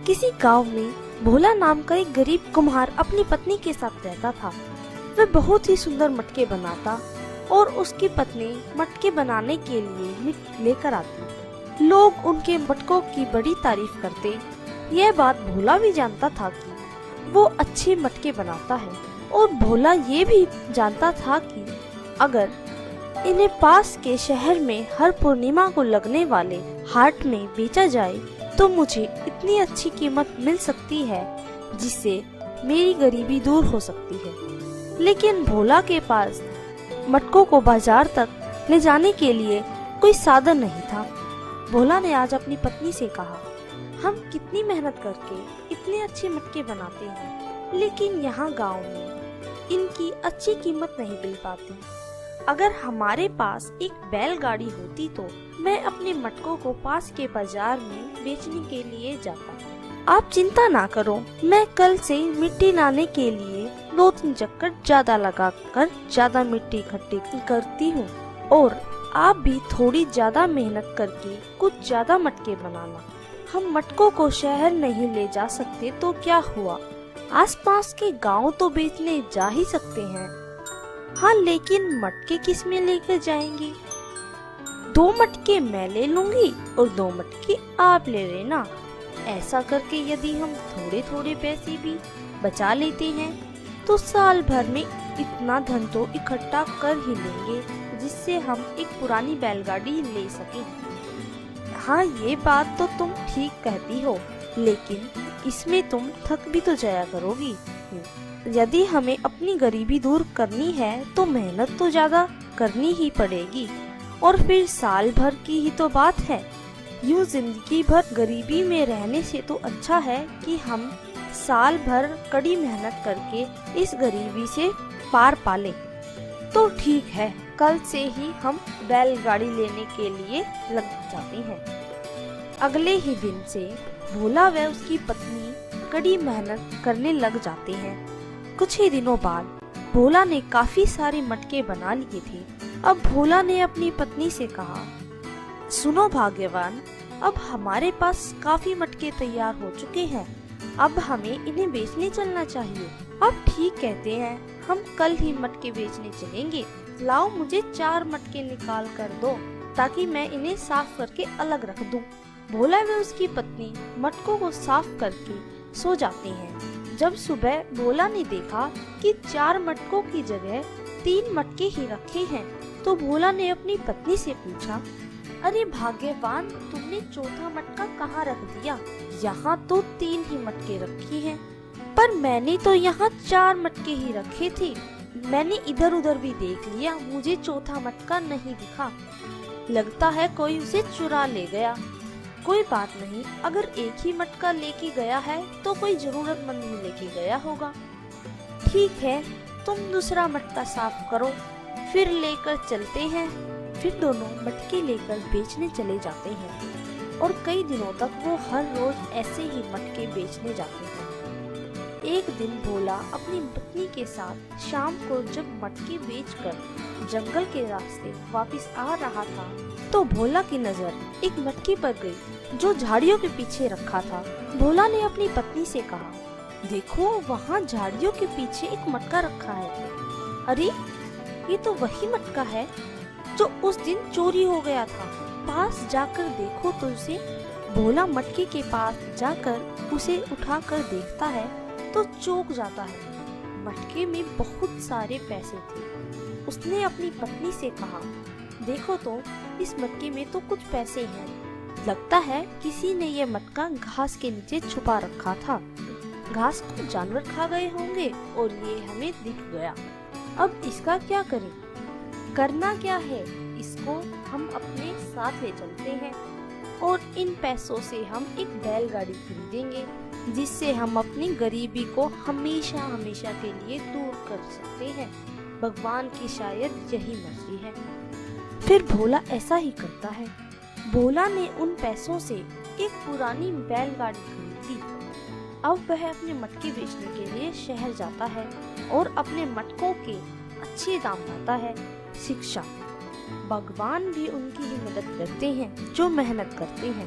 किसी गांव में भोला नाम का एक गरीब कुम्हार अपनी पत्नी के साथ रहता था। वह बहुत ही सुंदर मटके बनाता और उसकी पत्नी मटके बनाने के लिए मिट लेकर आती। लोग उनके मटकों की बड़ी तारीफ करते। यह बात भोला भी जानता था कि वो अच्छे मटके बनाता है, और भोला ये भी जानता था कि अगर इन्हें पास के शहर में हर पूर्णिमा को लगने वाले हाट में बेचा जाए तो मुझे इतनी अच्छी कीमत मिल सकती है जिससे मेरी गरीबी दूर हो सकती है। लेकिन भोला के पास मटकों को बाजार तक ले जाने के लिए कोई साधन नहीं था। भोला ने आज अपनी पत्नी से कहा, हम कितनी मेहनत करके इतने अच्छे मटके बनाते हैं, लेकिन यहाँ गांव में इनकी अच्छी कीमत नहीं मिल पाती। अगर हमारे पास एक बैलगाड़ी होती तो मैं अपने मटकों को पास के बाजार में बेचने के लिए जाता। आप चिंता ना करो, मैं कल से मिट्टी लाने के लिए 2-3 चक्कर ज्यादा लगाकर ज्यादा मिट्टी इकट्ठी करती हूँ, और आप भी थोड़ी ज्यादा मेहनत करके कुछ ज्यादा मटके बनाना। हम मटकों को शहर नहीं ले जा सकते तो क्या हुआ, आसपास के गांव तो बेचने जा ही सकते हैं। हाँ, लेकिन मटके किस में लेकर जाएंगे? 2 मटके मैं ले लूंगी और 2 मटके आप ले लेना। ऐसा करके यदि हम थोड़े थोड़े पैसे भी बचा लेते हैं तो साल भर में इतना धन तो इकट्ठा कर ही लेंगे जिससे हम एक पुरानी बैलगाड़ी ले सकें। हाँ, ये बात तो तुम ठीक कहती हो, लेकिन इसमें तुम थक भी तो जाया करोगी। यदि हमें अपनी गरीबी दूर करनी है तो मेहनत तो ज्यादा करनी ही पड़ेगी, और फिर साल भर की ही तो बात है। यूँ जिंदगी भर गरीबी में रहने से तो अच्छा है कि हम साल भर कड़ी मेहनत करके इस गरीबी से पार पालें। तो ठीक है, कल से ही हम बैलगाड़ी लेने के लिए लग जाते हैं। अगले ही दिन से भोला व उसकी पत्नी कड़ी मेहनत करने लग जाते हैं। कुछ ही दिनों बाद भोला ने काफी सारे मटके बना लिए थे। अब भोला ने अपनी पत्नी से कहा, सुनो भाग्यवान, अब हमारे पास काफी मटके तैयार हो चुके हैं, अब हमें इन्हें बेचने चलना चाहिए। आप ठीक कहते हैं, हम कल ही मटके बेचने चलेंगे। लाओ, मुझे 4 मटके निकाल कर दो ताकि मैं इन्हें साफ करके अलग रख दूं। भोला व उसकी पत्नी मटकों को साफ करके सो जाते हैं। जब सुबह भोला ने देखा कि 4 मटकों की जगह 3 मटके ही रखे हैं, तो भोला ने अपनी पत्नी से पूछा, अरे भाग्यवान, तुमने चौथा मटका कहाँ रख दिया? यहाँ तो 3 ही मटके रखे हैं। पर मैंने तो यहाँ 4 मटके ही रखे थे। मैंने इधर उधर भी देख लिया, मुझे चौथा मटका नहीं दिखा। लगता है कोई उसे चुरा ले गया। कोई बात नहीं, अगर एक ही मटका लेके गया है तो कोई जरूरतमंद ही लेके गया होगा। ठीक है, तुम दूसरा मटका साफ करो, फिर लेकर चलते हैं। फिर दोनों मटके लेकर बेचने चले जाते हैं, और कई दिनों तक वो हर रोज ऐसे ही मटके बेचने जाते हैं। एक दिन भोला अपनी पत्नी के साथ शाम को जब मटके बेचकर जंगल के रास्ते वापस आ रहा था तो भोला की नजर एक मटके पर गई जो झाड़ियों के पीछे रखा था। भोला ने अपनी पत्नी से कहा, देखो, वहाँ झाड़ियों के पीछे एक मटका रखा है। अरे, ये तो वही मटका है जो उस दिन चोरी हो गया था। पास जाकर देखो तो उसे। भोला मटके के पास जाकर उसे उठाकर देखता है तो चौंक जाता है। मटके में बहुत सारे पैसे थे। उसने अपनी पत्नी से कहा, देखो तो, इस मटके में तो कुछ पैसे हैं। लगता है किसी ने ये मटका घास के नीचे छुपा रखा था। घास को जानवर खा गए होंगे और ये हमें दिख गया। अब इसका क्या करें? करना क्या है, इसको हम अपने साथ ले चलते हैं और इन पैसों से हम एक बैलगाड़ी खरीदेंगे जिससे हम अपनी गरीबी को हमेशा हमेशा के लिए दूर कर सकते हैं। भगवान की शायद यही मर्जी है। फिर भोला ऐसा ही करता है। भोला ने उन पैसों से एक पुरानी बैलगाड़ी खरीदी। अब वह अपने मटके बेचने के लिए शहर जाता है और अपने मटकों के अच्छे दाम पाता है। शिक्षा, भगवान भी उनकी ही मदद करते हैं जो मेहनत करते हैं।